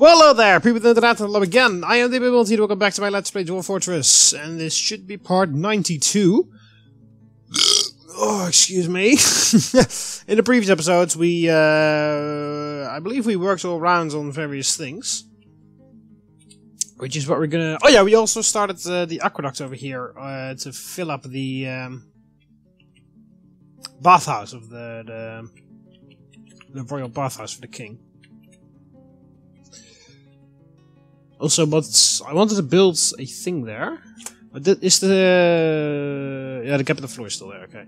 Well, hello there, people of the internet, hello again. I am TheMBmulti, welcome back to my Let's Play Dwarf Fortress, and this should be part 92. Oh, excuse me. In the previous episodes, we, I believe we worked all rounds on various things. Which is what we're gonna... Oh yeah, we also started the aqueduct over here, to fill up the, bathhouse of the royal bathhouse for the king. Also, but I wanted to build a thing there. But is the... yeah, the capital floor is still there, okay.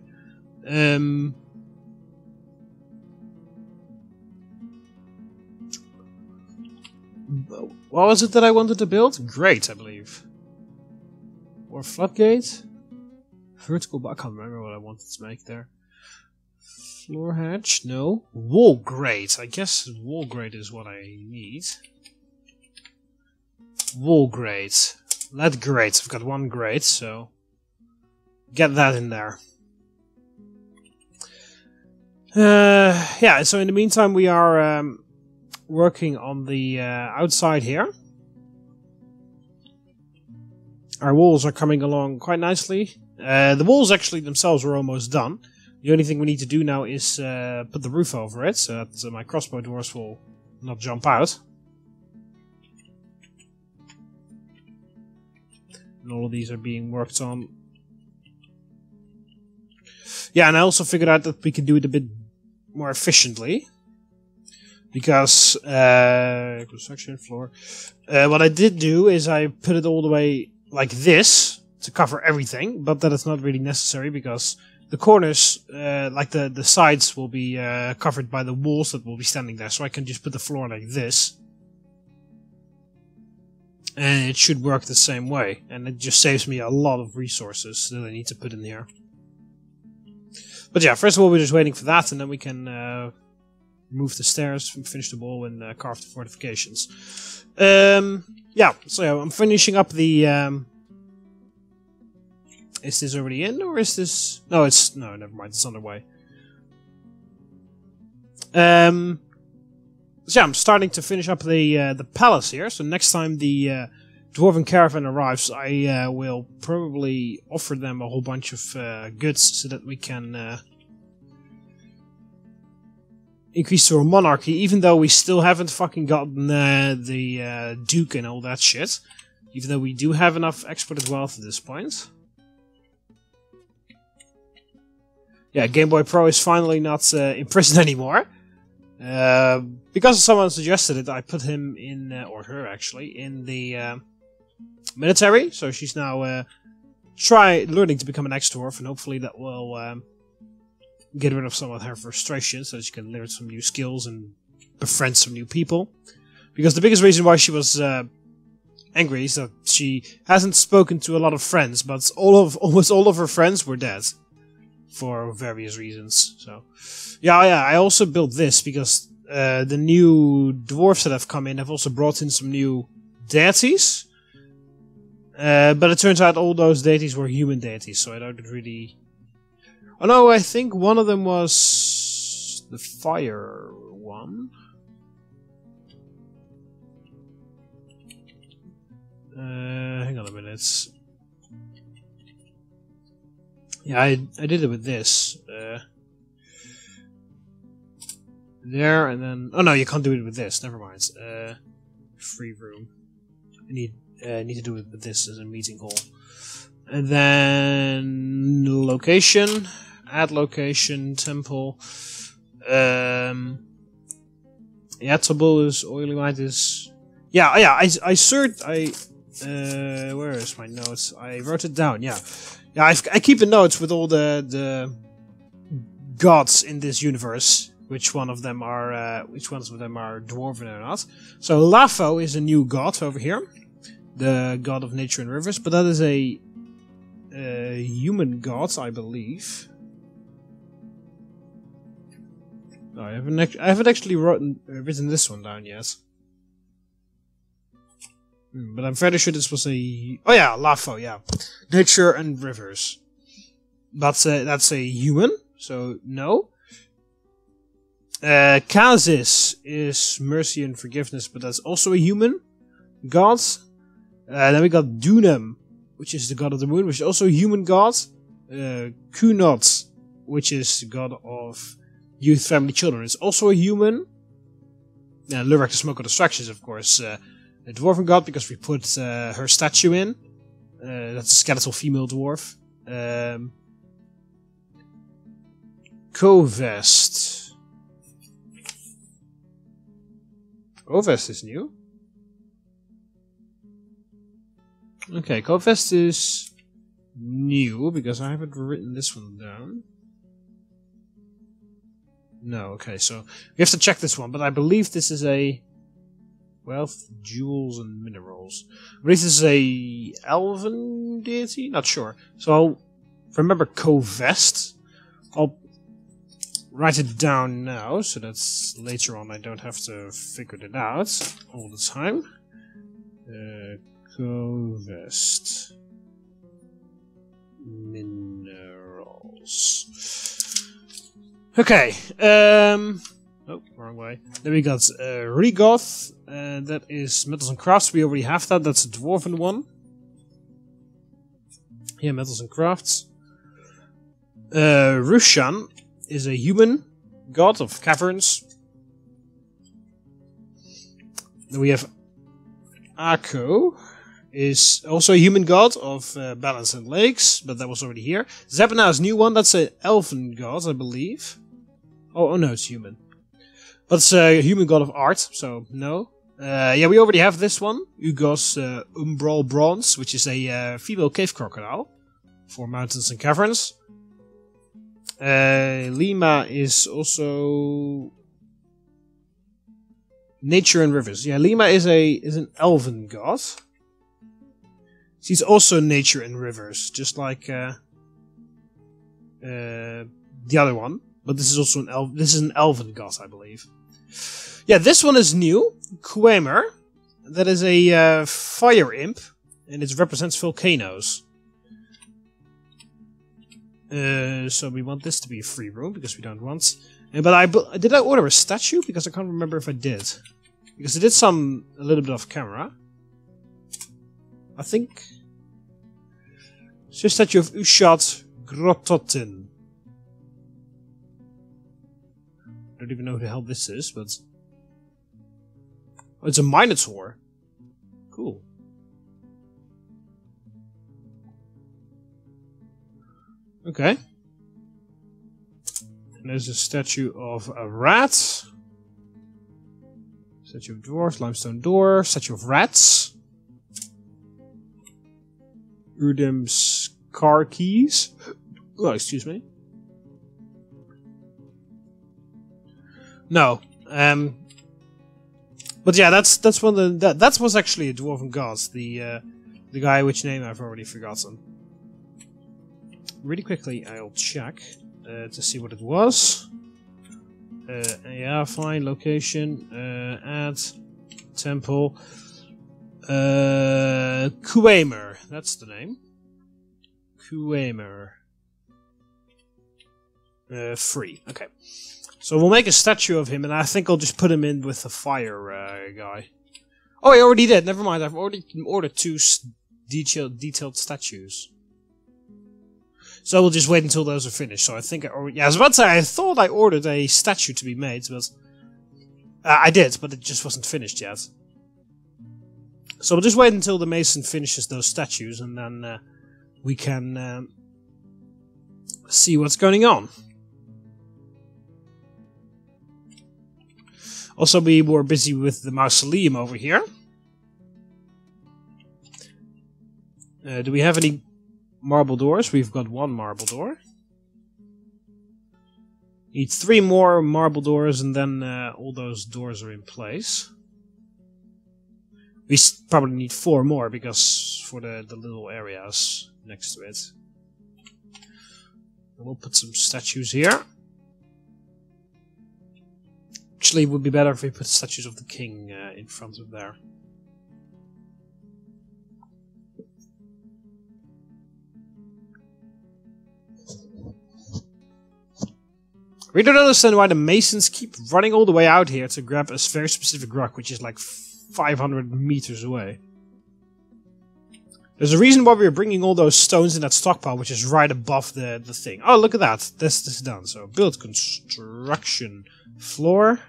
What was it that I wanted to build? Grate, I believe. Or floodgate? Vertical, but I can't remember what I wanted to make there. Floor hatch? No. Wall grate. I guess wall grate is what I need. Wall grate. Lead grate. I've got one grate, so get that in there. Yeah, so in the meantime we are working on the outside here. Our walls are coming along quite nicely. The walls actually themselves are almost done. The only thing we need to do now is put the roof over it, so that my crossbow dwarves will not jump out. And all of these are being worked on. Yeah, and I also figured out that we can do it a bit more efficiently. Because, construction floor. What I did do is I put it all the way like this to cover everything, but that is not really necessary because the corners, like the sides, will be covered by the walls that will be standing there. So I can just put the floor like this. And it should work the same way. And it just saves me a lot of resources that I need to put in here. But yeah, first of all we're just waiting for that, and then we can move the stairs, finish the wall, and carve the fortifications. Yeah, so yeah, I'm finishing up the... Is this already in, or is this... No, it's... No, never mind, it's underway. So yeah, I'm starting to finish up the palace here. So next time the dwarven caravan arrives, I will probably offer them a whole bunch of goods so that we can increase our monarchy. Even though we still haven't fucking gotten the duke and all that shit. Even though we do have enough exported wealth at this point. Yeah, Game Boy Pro is finally not in prison anymore. Because someone suggested it, I put him in, or her actually, in the military. So she's now learning to become an ex-dwarf, and hopefully that will get rid of some of her frustration, so she can learn some new skills and befriend some new people. Because the biggest reason why she was angry is that she hasn't spoken to a lot of friends, but almost all of her friends were dead. For various reasons. So, yeah, I also built this because the new dwarves that have come in have also brought in some new deities. But it turns out all those deities were human deities, so I don't really... Oh no, I think one of them was the fire one. Hang on a minute. Yeah, I did it with this. There, and then... Oh no, you can't do it with this, never mind. Free room. I need to do it with this as a meeting hall. And then... Location. Add location, temple. Yeah, Tabulus, oily white is... Yeah, I searched... where is my notes? I wrote it down, yeah. Yeah, I keep the notes with all the gods in this universe. Which ones of them are dwarven or not? So Lafo is a new god over here, the god of nature and rivers. But that is a human god, I believe. No, I haven't actually written this one down yet. But I'm fairly sure this was a... Oh yeah, Lafo, yeah. Nature and rivers. But that's a human, so no. Kazis is mercy and forgiveness, but that's also a human god. Then we got Dunam, which is the god of the moon, which is also a human god. Kunot, which is the god of youth, family, children, is also a human. Lurak, the smoke of distractions, of course, a dwarven god, because we put her statue in. That's a skeletal female dwarf. Kovest. Kovest is new. Okay, Kovest is new, because I haven't written this one down. No, okay, so we have to check this one, but I believe this is a wealth, jewels, and minerals. I believe this is a elven deity? Not sure. So I'll remember Kovest. I'll write it down now, so that's later on I don't have to figure it out all the time. Kovest. Minerals. Okay, oh, wrong way. Then we got Regoth, that is metals and crafts. We already have that, that's a dwarven one. Yeah, metals and crafts. Rushan is a human god of caverns. Then we have Ako, is also a human god of balance and lakes, but that was already here. Zebna is a new one, that's an elven god, I believe. Oh no, it's human. But it's a human god of art, so no. Yeah, we already have this one. Ugos Umbral Bronze, which is a female cave crocodile for mountains and caverns. Lima is also nature and rivers. Yeah, Lima is an elven god. She's also nature and rivers, just like the other one. But this is also an elven god, I believe. Yeah, this one is new. Quamer. That is a fire imp, and it represents volcanoes. So we want this to be a free room, because we don't want... But did I order a statue? Because I can't remember if I did. Because I did a little bit off camera. I think... It's a statue of Ushat Grototin. I don't even know who the hell this is, but... Oh, it's a Minotaur. Cool. Okay. And there's a statue of a rat. Statue of dwarves, limestone door, statue of rats. Udim's car keys. Oh, excuse me. No. But yeah, that's one of the that was actually a dwarven god. The guy which name I've already forgotten. Really quickly, I'll check to see what it was. Yeah, fine. Location. Add temple. Quamer. That's the name. Quamer. Free. Okay. So we'll make a statue of him, and I think I'll just put him in with the fire guy. Oh, I already did. Never mind. I've already ordered 2 detailed statues. So we'll just wait until those are finished. So I think I was about to say, I thought I ordered a statue to be made, but I did, but it just wasn't finished yet. So we'll just wait until the mason finishes those statues, and then we can see what's going on. Also, we were busy with the mausoleum over here. Do we have any marble doors? We've got 1 marble door. Need 3 more marble doors, and then all those doors are in place. We probably need 4 more, because for the little areas next to it. And we'll put some statues here. Actually, it would be better if we put statues of the king in front of there. We don't understand why the masons keep running all the way out here to grab a very specific rock, which is like 500 meters away. There's a reason why we're bringing all those stones in that stockpile, which is right above the thing. Oh, look at that. This is done. So, build construction floor.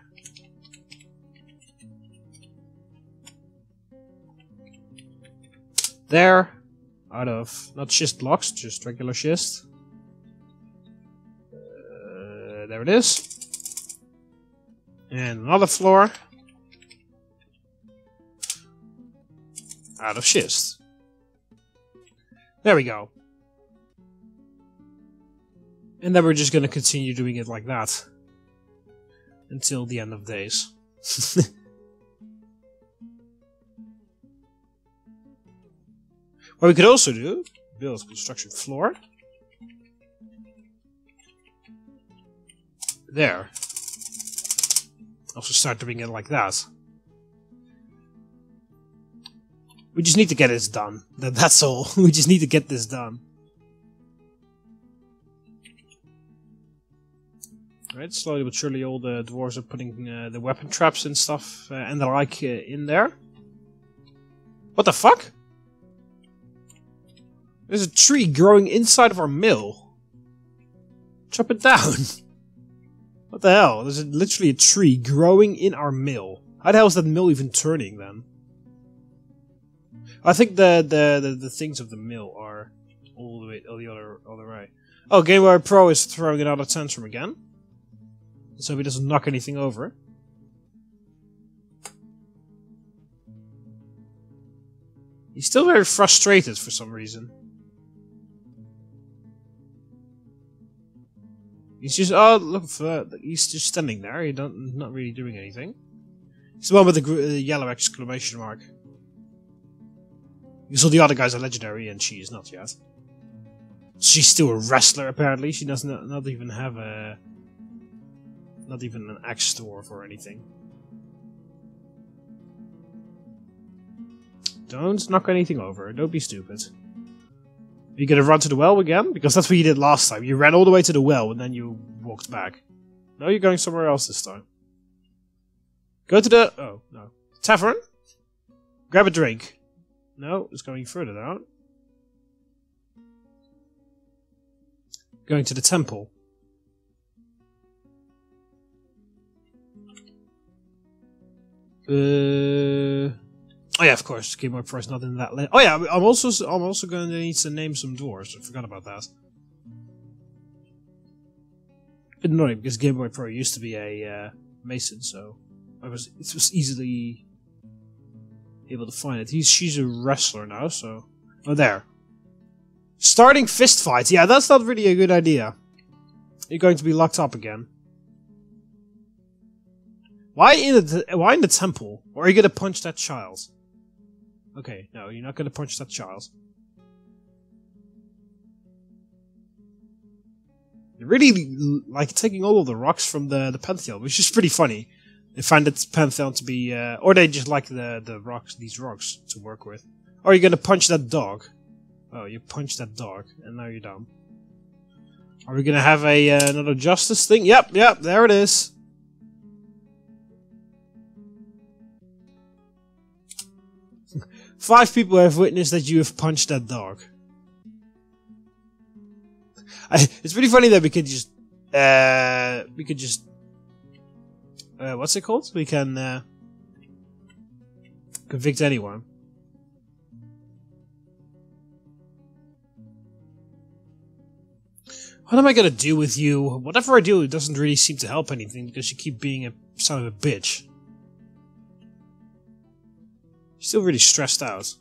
There. Out of, not schist blocks, just regular schist. There it is. And another floor. Out of schist. There we go. And then we're just going to continue doing it like that. Until the end of days. What we could also do, build construction floor. There. Also start doing it like that. We just need to get this done. That's all. We just need to get this done. Alright, slowly but surely all the dwarves are putting the weapon traps and stuff and the like in there. What the fuck? There's a tree growing inside of our mill. Chop it down. What the hell? There's literally a tree growing in our mill. How the hell is that mill even turning then? I think the things of the mill are all the way the other way. Oh, Game Boy Pro is throwing another tantrum again. So he doesn't knock anything over. He's still very frustrated for some reason. He's just look for he's just standing there. He's not really doing anything. He's the one with the yellow exclamation mark. Because all the other guys are legendary and she is not yet. She's still a wrestler apparently. She does not even have a... Not even an axe dwarf or anything. Don't knock anything over. Don't be stupid. Are you gonna run to the well again? Because that's what you did last time. You ran all the way to the well and then you walked back. No, you're going somewhere else this time. Go to the... Oh, no. Tavern? Grab a drink. No, it's going further down. Going to the temple. Oh yeah, of course. Game Boy Pro is not in that list. Oh yeah, I'm also going to need to name some dwarves. I forgot about that. Bit annoying because Game Boy Pro used to be a mason, so it was easily able to find it. She's a wrestler now, so oh there. Starting fist fights. Yeah, that's not really a good idea. You're going to be locked up again. Why in the temple? Or are you gonna punch that child? Okay, no, you're not gonna punch that child. They're really like taking all of the rocks from the Pantheon, which is pretty funny. They find the Pantheon to be, or they just like the rocks, these rocks to work with. Or are you gonna punch that dog? Oh, you punched that dog, and now you're done. Are we gonna have another justice thing? Yep, there it is. Five people have witnessed that you have punched that dog. It's pretty funny that we could just what's it called? We can convict anyone. What am I gonna do with you? Whatever I do, it doesn't really seem to help anything because you keep being a son of a bitch. Still really stressed out.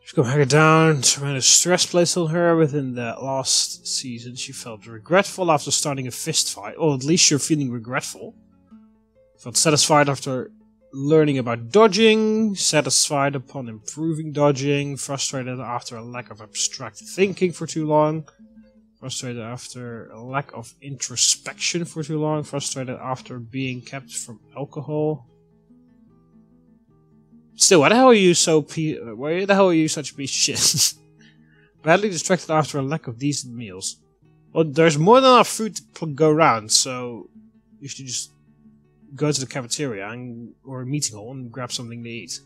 Just go hack it down. Tremendous stress placed on her within the last season. She felt regretful after starting a fist fight. Or at least you're feeling regretful. Felt satisfied after learning about dodging. Satisfied upon improving dodging. Frustrated after a lack of abstract thinking for too long. Frustrated after a lack of introspection for too long. Frustrated after being kept from alcohol. Still, why the hell are you so why the hell are you such a piece of shit? Badly distracted after a lack of decent meals. Well, there's more than enough food to go around, so you should just go to the cafeteria or a meeting hall and grab something to eat.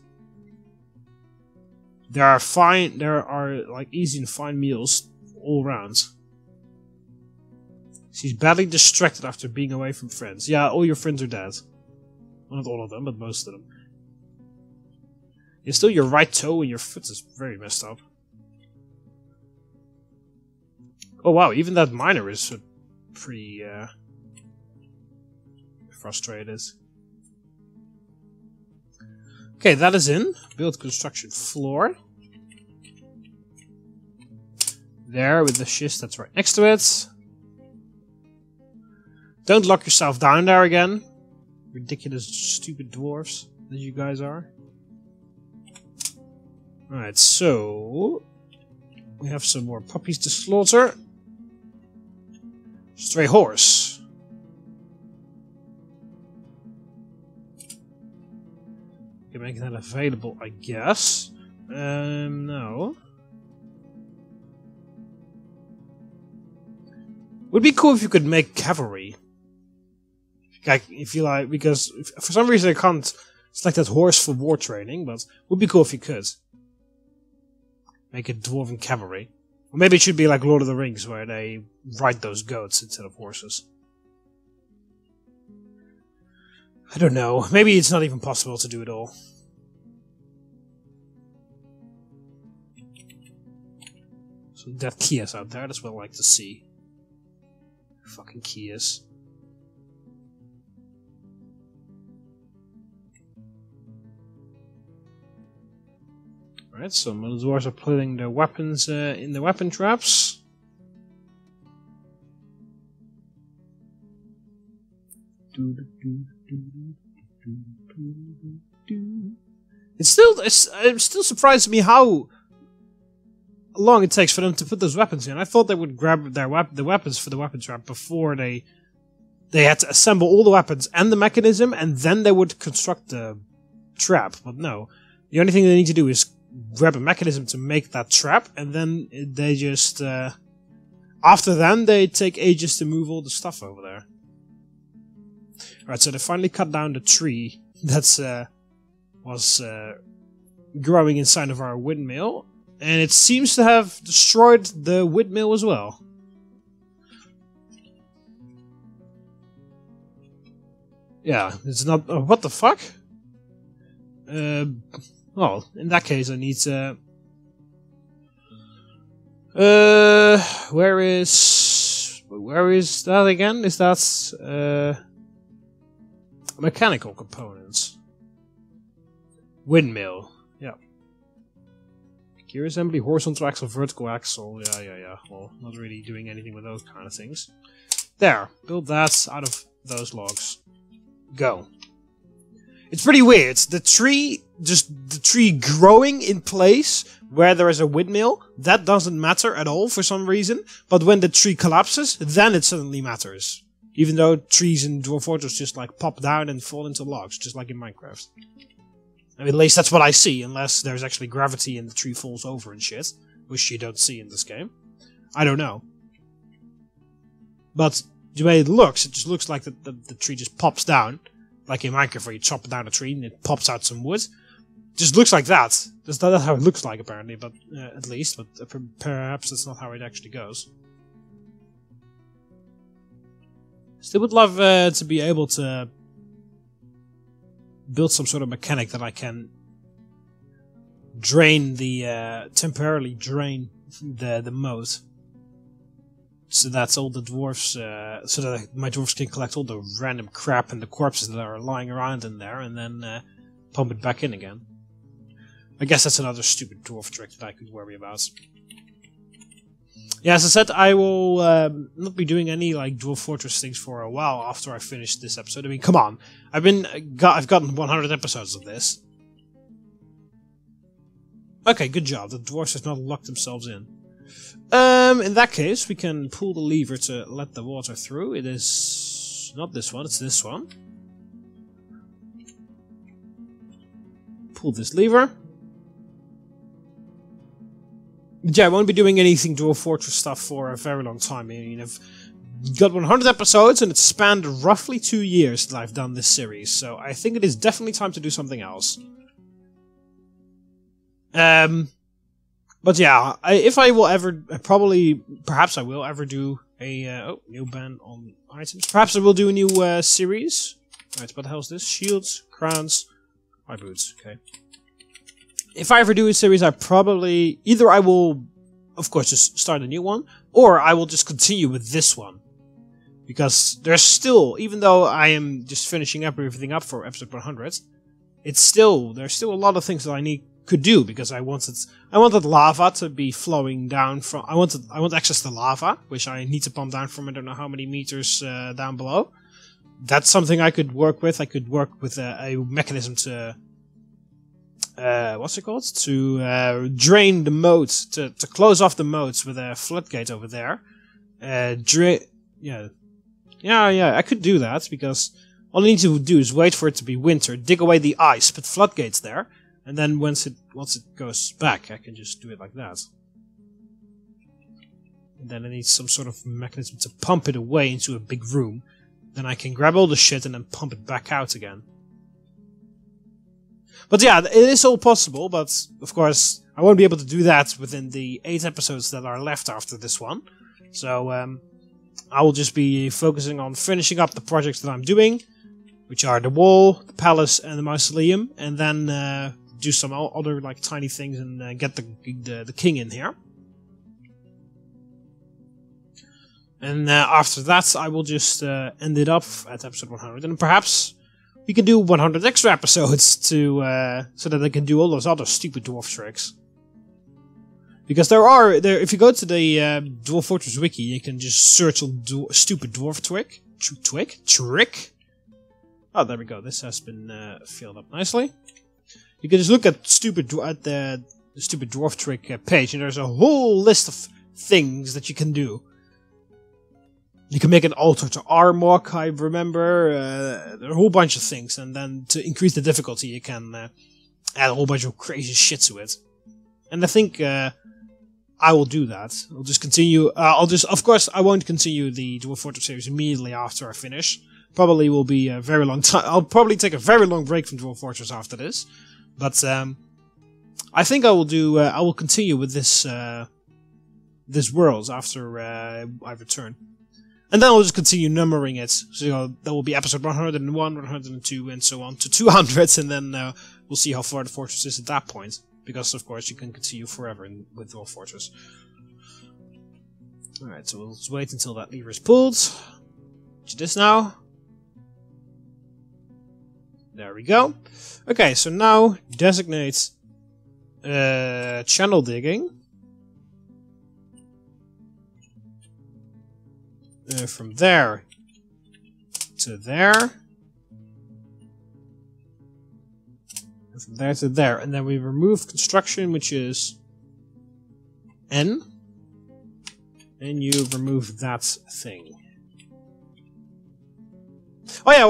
There are like easy and fine meals all around. She's badly distracted after being away from friends. Yeah, all your friends are dead. Well, not all of them, but most of them. And still, your right toe and your foot is very messed up. Oh wow, even that miner is pretty frustrated. Okay, that is in. Build construction floor. There with the schist that's right next to it. Don't lock yourself down there again. Ridiculous, stupid dwarves that you guys are. Alright, so we have some more puppies to slaughter. Stray horse. Can make that available, I guess. No. Would be cool if you could make cavalry. Like, if you like, because for some reason I can't select that horse for war training, but would be cool if you could. Make a dwarven cavalry. Or maybe it should be like Lord of the Rings, where they ride those goats instead of horses. I don't know. Maybe it's not even possible to do it all. So that Kias out there, that's what I like to see. Fucking Kias. Alright, so the dwarves are putting their weapons in the weapon traps. I'm still surprised me how long it takes for them to put those weapons in. I thought they would grab the weapons for the weapon trap before they had to assemble all the weapons and the mechanism, and then they would construct the trap. But no, the only thing they need to do is grab a mechanism to make that trap, and then they just after then they take ages to move all the stuff over there. Alright, so they finally cut down the tree that's was growing inside of our windmill, and it seems to have destroyed the windmill as well. Yeah, it's not... what the fuck? Well, in that case I need to... where is that again? Is that... mechanical components. Windmill. Yeah. Gear assembly, horizontal axle, vertical axle. Yeah. Well, not really doing anything with those kind of things. There. Build that out of those logs. Go. It's pretty weird. The tree growing in place where there is a windmill, that doesn't matter at all for some reason. But when the tree collapses, then it suddenly matters. Even though trees in Dwarf Fortress just like pop down and fall into logs, just like in Minecraft. I mean, at least that's what I see, unless there's actually gravity and the tree falls over and shit, which you don't see in this game. I don't know. But the way it just looks like the tree just pops down, like in Minecraft where you chop down a tree and it pops out some wood. Just looks like that. That's not how it looks like apparently, but at least, but perhaps that's not how it actually goes. Still would love to be able to build some sort of mechanic that I can drain the temporarily drain the moat, so that's all the dwarves, so that my dwarves can collect all the random crap and the corpses that are lying around in there, and then pump it back in again. I guess that's another stupid dwarf trick that I could worry about. Yeah, as I said, I will not be doing any like Dwarf Fortress things for a while after I finish this episode. I mean, come on, I've gotten 100 episodes of this. Okay, good job. The dwarves have not locked themselves in. In that case, we can pull the lever to let the water through. It is not this one; it's this one. pull this lever. But yeah, I won't be doing anything Dwarf Fortress stuff for a very long time. I mean, I've got 100 episodes and it's spanned roughly 2 years that I've done this series, so I think it is definitely time to do something else. But yeah, if I will ever, perhaps I will ever do a new ban on items. Perhaps I will do a new series. Right, what the hell is this? Shields, crowns, high boots. Okay. If I ever do a series, either I will, of course, just start a new one, or I will just continue with this one. Because there's still, even though I am just finishing up everything up for episode 100, there's still a lot of things that I could do, because I wanted lava to be flowing down from, I want access to lava, which I need to pump down from I don't know how many meters down below. That's something I could work with. I could work with a mechanism to what's it called? To drain the moats, to close off the moats with a floodgate over there. Yeah, I could do that, because all I need to do is wait for it to be winter, dig away the ice, put floodgates there, and then once it goes back, I can just do it like that. And then I need some sort of mechanism to pump it away into a big room. Then I can grab all the shit and then pump it back out again. But yeah, it is all possible, but of course, I won't be able to do that within the 8 episodes that are left after this one. So, I will just be focusing on finishing up the projects that I'm doing, which are the wall, the palace, and the mausoleum, and then do some other like tiny things and get the king in here. And after that, I will just end it up at episode 100, and perhaps we can do 100 extra episodes to so that I can do all those other stupid dwarf tricks. Because if you go to the Dwarf Fortress wiki, you can just search on stupid dwarf trick. Oh, there we go. This has been filled up nicely. You can just look at the stupid dwarf trick page, and there's a whole list of things that you can do. You can make an altar to Armok, I remember. There are a whole bunch of things, and then to increase the difficulty, you can add a whole bunch of crazy shit to it. And I think I will do that. I'll just continue. Of course, I won't continue the Dwarf Fortress series immediately after I finish. Probably will be a very long time. I'll probably take a very long break from Dwarf Fortress after this. But I think I will do. I will continue with this worlds after I return, and then I'll just continue numbering it. So that will be episode 101, 102, and so on to 200, and then we'll see how far the fortress is at that point. Because of course you can continue forever with Dwarf Fortress. Alright, so we'll just wait until that lever is pulled. Do this now. There we go. Okay, so now designate channel digging. From there to there. From there to there, and then we remove construction, which is N, and you remove that thing. Oh yeah,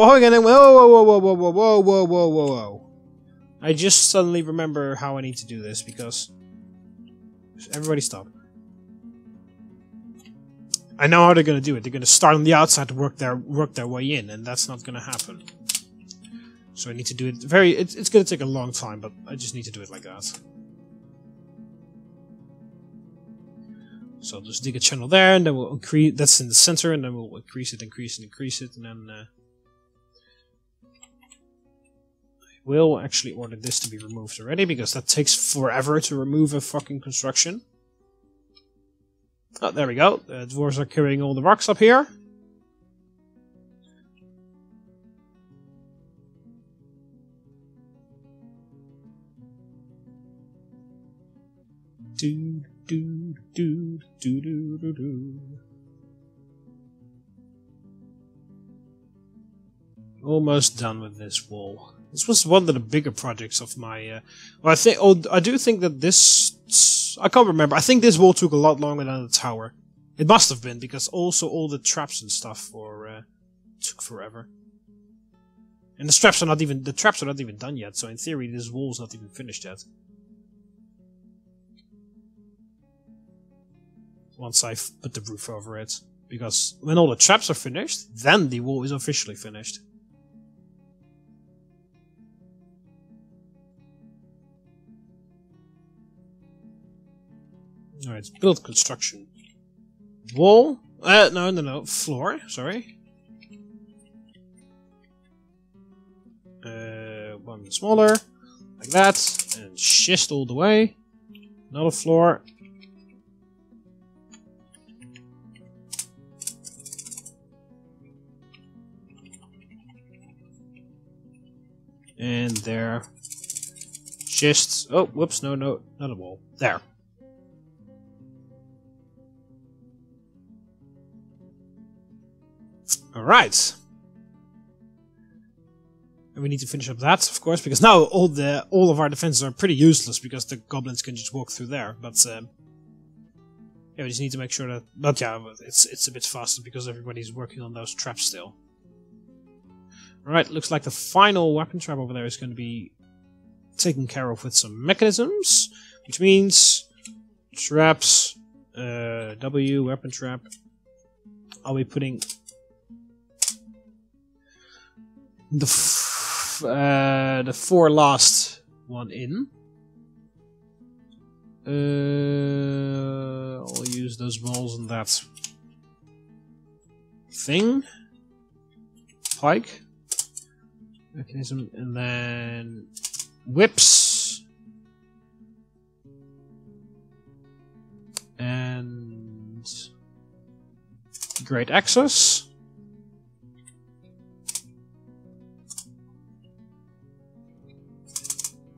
whoa. I just suddenly remember how I need to do this, because everybody stop. I know how they're gonna do it. They're gonna start on the outside to work their way in, and that's not gonna happen. So I need to do it it's going to take a long time, but I just need to do it like that. So I'll just dig a channel there, and then we'll increase, that's in the center, and then we'll increase it, and then I will actually order this to be removed already, because that takes forever to remove a fucking construction. Oh, there we go. The dwarves are carrying all the rocks up here. Almost done with this wall. This was one of the bigger projects of my. Well, I do think that this. I can't remember. I think this wall took a lot longer than the tower. It must have been, because also all the traps and stuff took forever. And the traps are not even done yet, so in theory this wall's not even finished yet. Once I've put the roof over it. Because when all the traps are finished, then the wall is officially finished. Alright, build construction. Wall? No. Floor, sorry. One smaller. Like that. And schist all the way. Another floor. And there. Schist. Oh, whoops, no, not a wall. There. Alright. And we need to finish up that, of course, because now all of our defenses are pretty useless because the goblins can just walk through there. But yeah, we just need to make sure that. But yeah, it's a bit faster because everybody's working on those traps still. Alright, looks like the final weapon trap over there is going to be taken care of with some mechanisms, which means traps, W, weapon trap. I'll be putting the 4 last one in. I'll use those balls on that thing. Pike. Mechanism, and then whips. And great axes.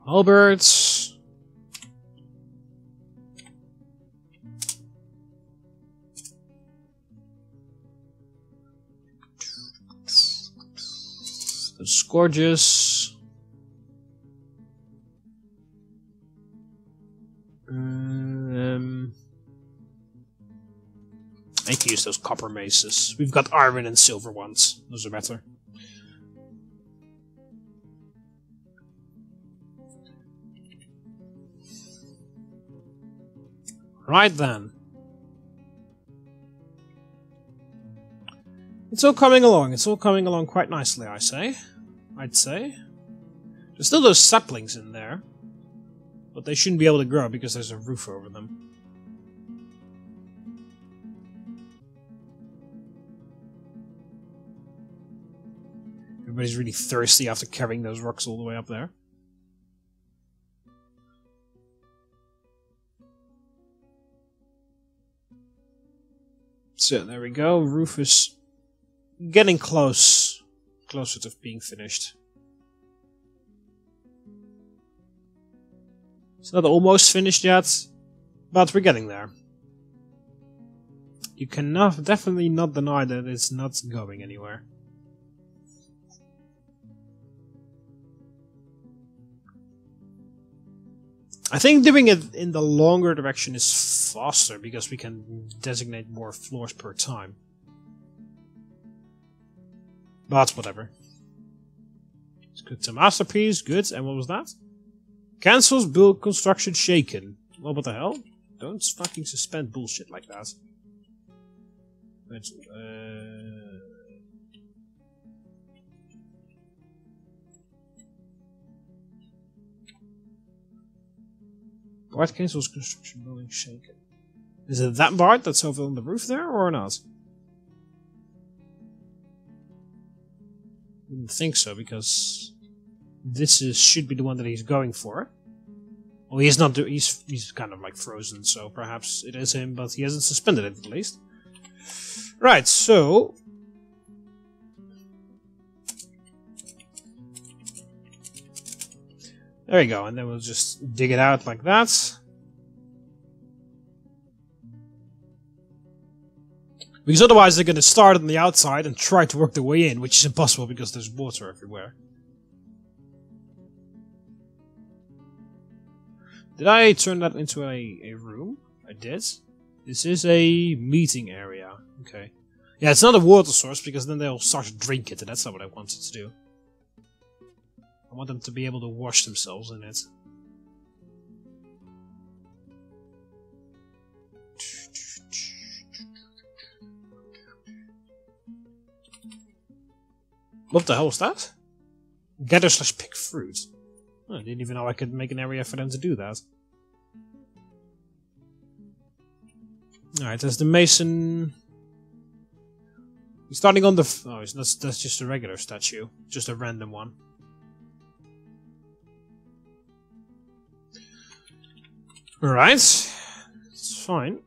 Halberds. The scourges. I can use those copper maces. We've got iron and silver ones. Those are better. Right then. It's all coming along. It's all coming along quite nicely, I'd say. There's still those saplings in there. But they shouldn't be able to grow because there's a roof over them. Everybody's really thirsty after carrying those rocks all the way up there. So there we go. Roof is getting closer to being finished. It's not almost finished yet, but we're getting there. You cannot definitely not deny that it's not going anywhere. I think doing it in the longer direction is faster because we can designate more floors per time. But whatever. Let's cook the masterpiece, good. And what was that? Cancels build construction shaken. Well, what the hell? Don't fucking suspend bullshit like that. Bard cancels construction building shaken. Is it that Bard that's over on the roof there, or not? I didn't think so, because this should be the one that he's going for. Well, he's not. He's kind of like frozen, so perhaps it is him, but he hasn't suspended it at least. Right, so there you go, and then we'll just dig it out like that. Because otherwise they're going to start on the outside and try to work their way in, which is impossible because there's water everywhere. Did I turn that into a room? I did. This is a meeting area. Okay. Yeah, it's not a water source because then they'll start to drink it, and that's not what I wanted to do. I want them to be able to wash themselves in it. What the hell was that? Gather / pick fruit. Oh, I didn't even know I could make an area for them to do that. Alright, there's the mason. He's starting on the... Oh, that's just a regular statue. Just a random one. Alright. It's fine.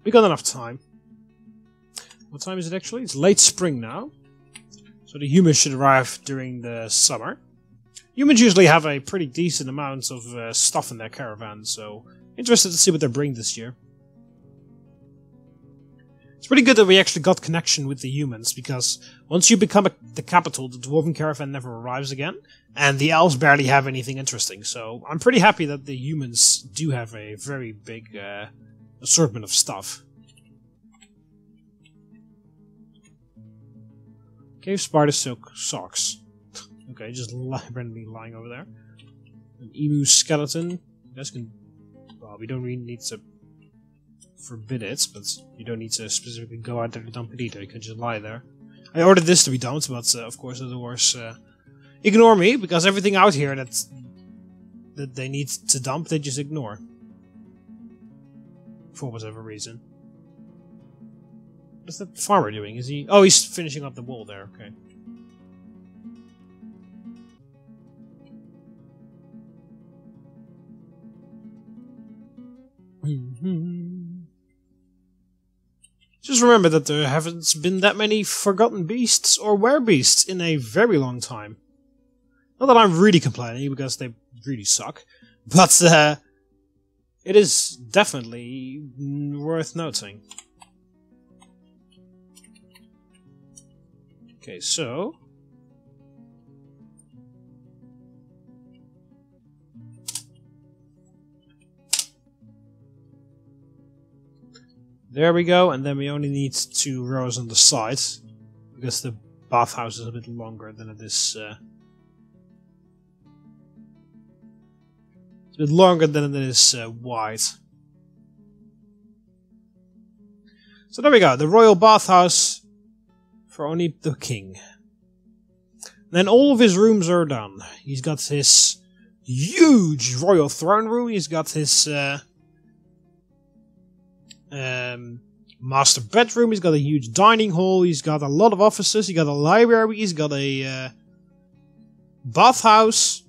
We got enough time. What time is it actually? It's late spring now. So the humans should arrive during the summer. Humans usually have a pretty decent amount of stuff in their caravan, so interested to see what they bring this year. It's pretty good that we actually got connection with the humans, because once you become the capital, the dwarven caravan never arrives again, and the elves barely have anything interesting, so I'm pretty happy that the humans do have a very big assortment of stuff. Cave spider silk socks. Okay, just randomly lying over there. An emu skeleton. You guys can... Well, we don't really need to forbid it, but you don't need to specifically go out there to dump it either. You can just lie there. I ordered this to be dumped, but of course the dwarves ignore me, because everything out here that they need to dump, they just ignore. For whatever reason. What's that farmer doing? Is he... Oh, he's finishing up the wall there, okay. Just remember that there haven't been that many forgotten beasts or werebeasts in a very long time. Not that I'm really complaining, because they really suck, but it is definitely worth noting. Okay, so... There we go, and then we only need 2 rows on the side, because the bathhouse is a bit longer than it is... It's a bit longer than it is wide. So there we go, the royal bathhouse for only the king. Then all of his rooms are done. He's got his huge royal throne room, he's got his... master bedroom, he's got a huge dining hall, he's got a lot of offices, he's got a library, he's got a bathhouse,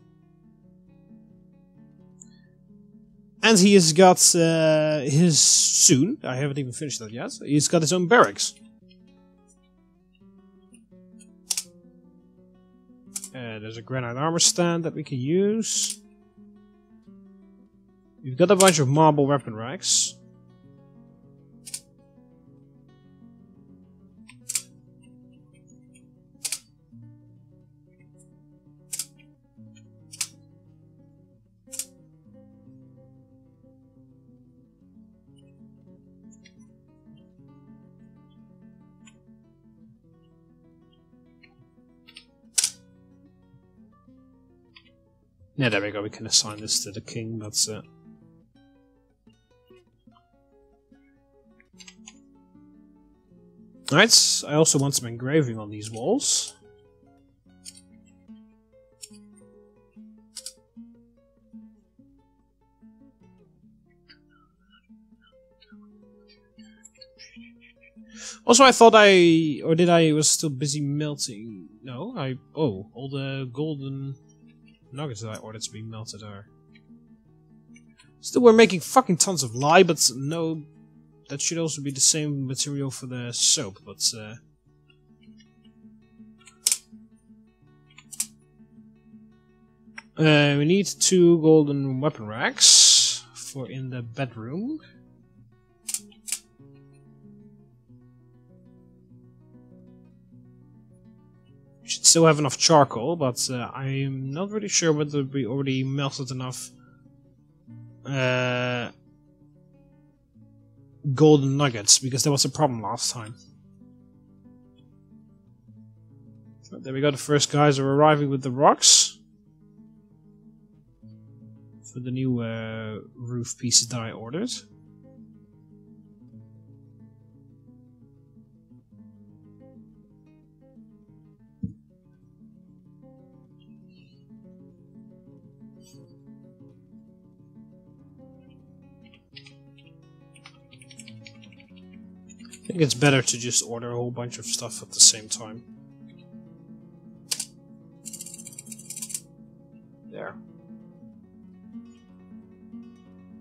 and he has got his soon, I haven't even finished that yet, he's got his own barracks. There's a granite armor stand that we can use. We've got a bunch of marble weapon racks. Yeah, there we go, we can assign this to the king, that's it. Alright, I also want some engraving on these walls. Also, I thought I was still busy melting. No, all the golden nuggets that I ordered to be melted are... Still, we're making fucking tons of lye, but no, that should also be the same material for the soap, but we need 2 golden weapon racks for in the bedroom. We should still have enough charcoal, but I'm not really sure whether we already melted enough golden nuggets, because there was a problem last time. So there we go, the first guys are arriving with the rocks. for the new roof pieces that I ordered. I think it's better to just order a whole bunch of stuff at the same time. There.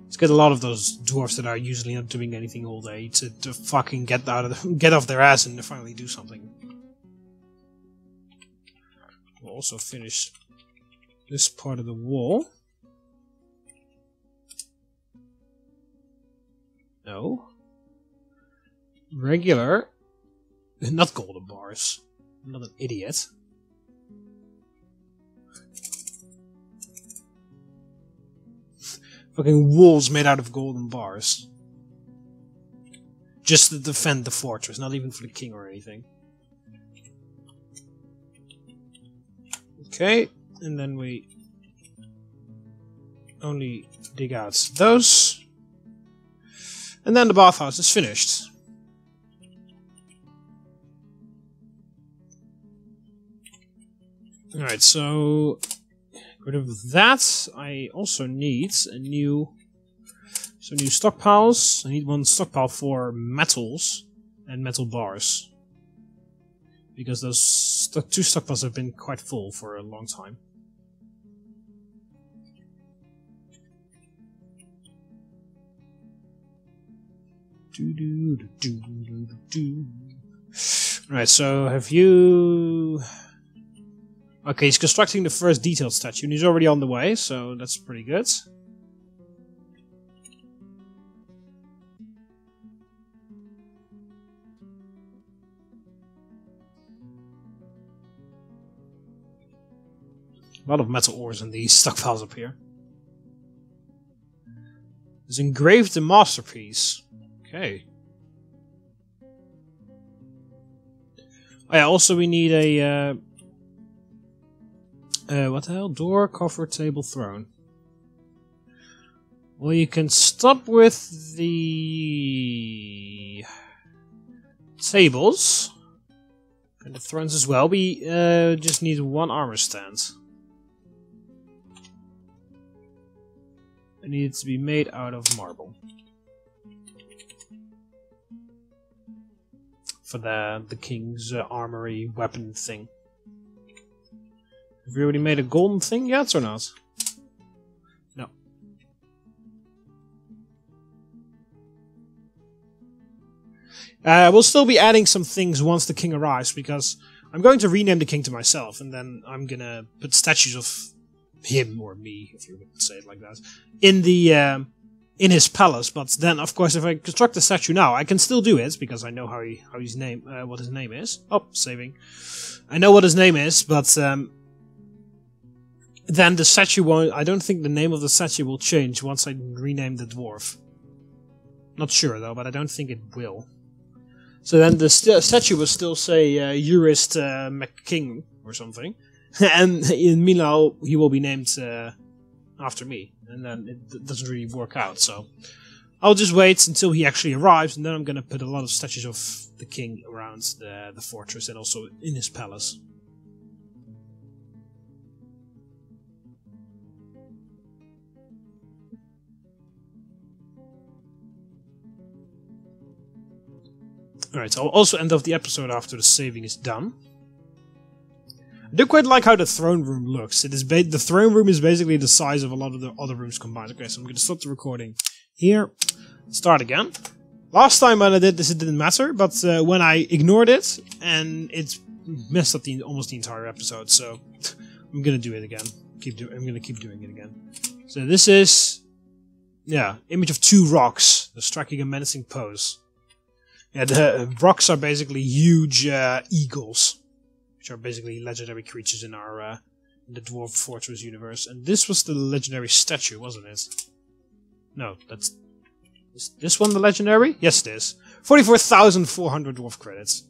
Let's get a lot of those dwarves that are usually not doing anything all day to fucking get off their ass and to finally do something. We'll also finish this part of the wall. No. Regular, not golden bars. I'm not an idiot. Fucking walls made out of golden bars. Just to defend the fortress, not even for the king or anything. Okay, and then we only dig out those. And then the bathhouse is finished. Alright, so get rid of that. I also need new stockpiles. I need one stockpile for metals and metal bars. Because those two stockpiles have been quite full for a long time. Alright, so have you... Okay, he's constructing the first detailed statue, and he's already on the way, so that's pretty good. A lot of metal ores in these stockpiles up here. There's engraved a masterpiece. Okay. Oh yeah, also we need a... what the hell? Door, cover, table, throne. Well, you can stop with the tables and the thrones as well. We just need one armor stand. It needs to be made out of marble for the king's armory weapon thing. Have we already made a golden thing yet, or not? No. We'll still be adding some things once the king arrives, because I'm going to rename the king to myself, and then I'm gonna put statues of him, or me, if you would say it like that, in his palace. But then, of course, if I construct a statue now, I can still do it, because I know what his name is. Oh, saving. I know what his name is, but... then the statue won't... I don't think the name of the statue will change once I rename the dwarf. Not sure though, but I don't think it will. So then the statue will still say Jurist McKing or something. And in Milo he will be named after me. And then it doesn't really work out, so... I'll just wait until he actually arrives, and then I'm gonna put a lot of statues of the king around the fortress and also in his palace. Alright, so I'll also end off the episode after the saving is done. I do quite like how the throne room looks. The throne room is basically the size of a lot of the other rooms combined. Okay, so I'm going to stop the recording here. Start again. Last time when I did this it didn't matter, but when I ignored it, and it messed up almost the entire episode, so I'm going to do it again. I'm going to keep doing it again. So this is... yeah, image of two rocks. They're striking a menacing pose. Yeah, the rocks are basically huge eagles, which are basically legendary creatures in our in the Dwarf Fortress universe. And this was the legendary statue, wasn't it? No, is this one the legendary? Yes, it is. 44,400 dwarf credits.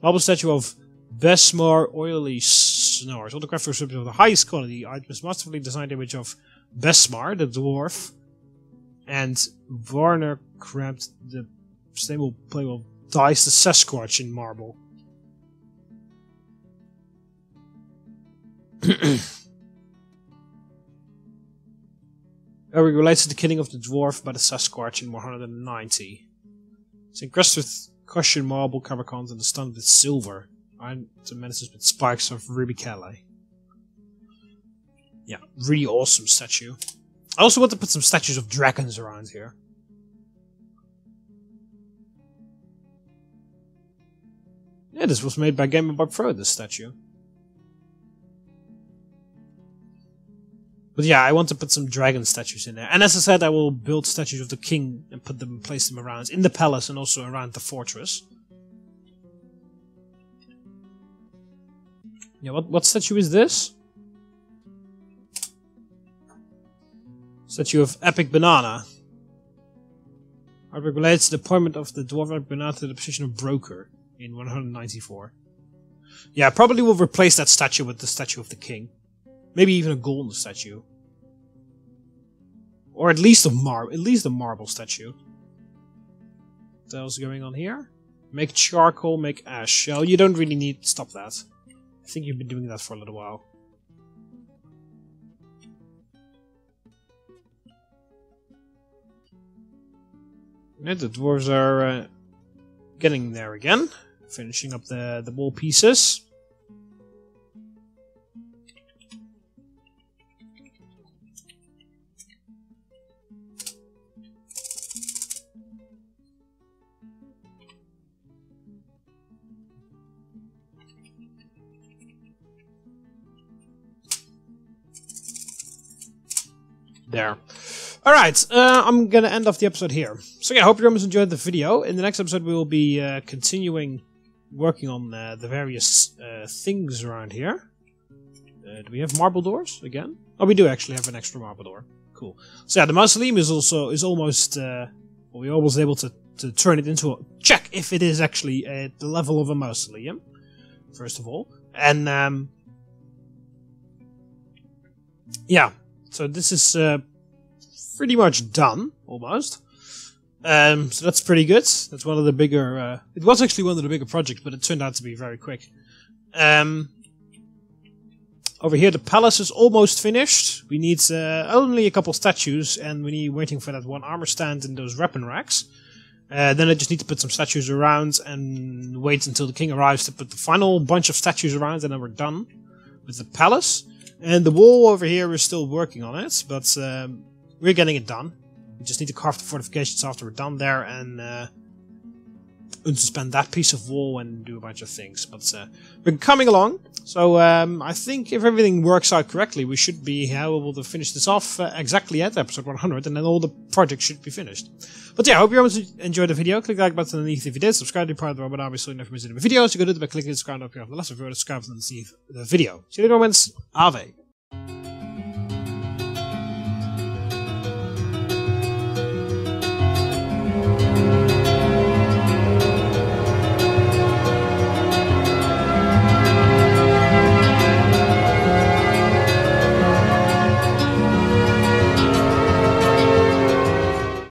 Marble statue of Besmar Oily versus Norse. All the craft are of the highest quality. Items masterfully designed image of Besmar, the dwarf, and Varner cramped the stable playable dice the Sasquatch in marble. Eric relates to the killing of the dwarf by the Sasquatch in 190. It's encrusted with cushion marble cabricons and studded with silver. And the menaces with spikes of ruby Calais. Yeah, really awesome statue. I also want to put some statues of dragons around here. Yeah, this was made by Game Boy Pro, this statue. But yeah, I want to put some dragon statues in there. And as I said, I will build statues of the king and place them around in the palace and also around the fortress. Yeah, what statue is this? Statue of Epic Banana. Artwork relates to the appointment of the dwarf Epic Banana to the position of broker in 194. Yeah, I probably will replace that statue with the statue of the king. Maybe even a golden statue. Or at least a marble statue. What else is going on here? Make charcoal, make ash. Oh, you don't really need to stop that. I think you've been doing that for a little while. Yeah, the dwarves are getting there again. Finishing up the wall pieces. There. Alright, I'm gonna end off the episode here. So yeah, I hope you guys enjoyed the video. In the next episode we will be continuing working on the various things around here. Do we have marble doors again? Oh, we do actually have an extra marble door. Cool. So yeah, the mausoleum is almost we're almost able to turn it into a check if it is actually at the level of a mausoleum. First of all. And yeah. So this is pretty much done, almost. So that's pretty good. That's one of the bigger... it was actually one of the bigger projects, but it turned out to be very quick. Over here, the palace is almost finished. We need only a couple statues, and we're waiting for that one armor stand and those weapon racks. Then I just need to put some statues around and wait until the king arrives to put the final bunch of statues around, and then we're done with the palace. And the wall over here, we're still working on it, but we're getting it done. We just need to carve the fortifications after we're done there and unsuspend that piece of wall and do a bunch of things. But we're coming along, so I think if everything works out correctly, we should be able to finish this off exactly at episode 100, and then all the projects should be finished. But yeah, I hope you guys enjoyed the video. Click the like button underneath if you did. Subscribe to be part of the Robot Army so you never miss any videos. You can do it by clicking the subscribe up here on the left if you want to subscribe and see the video. See you later, moments. Ave.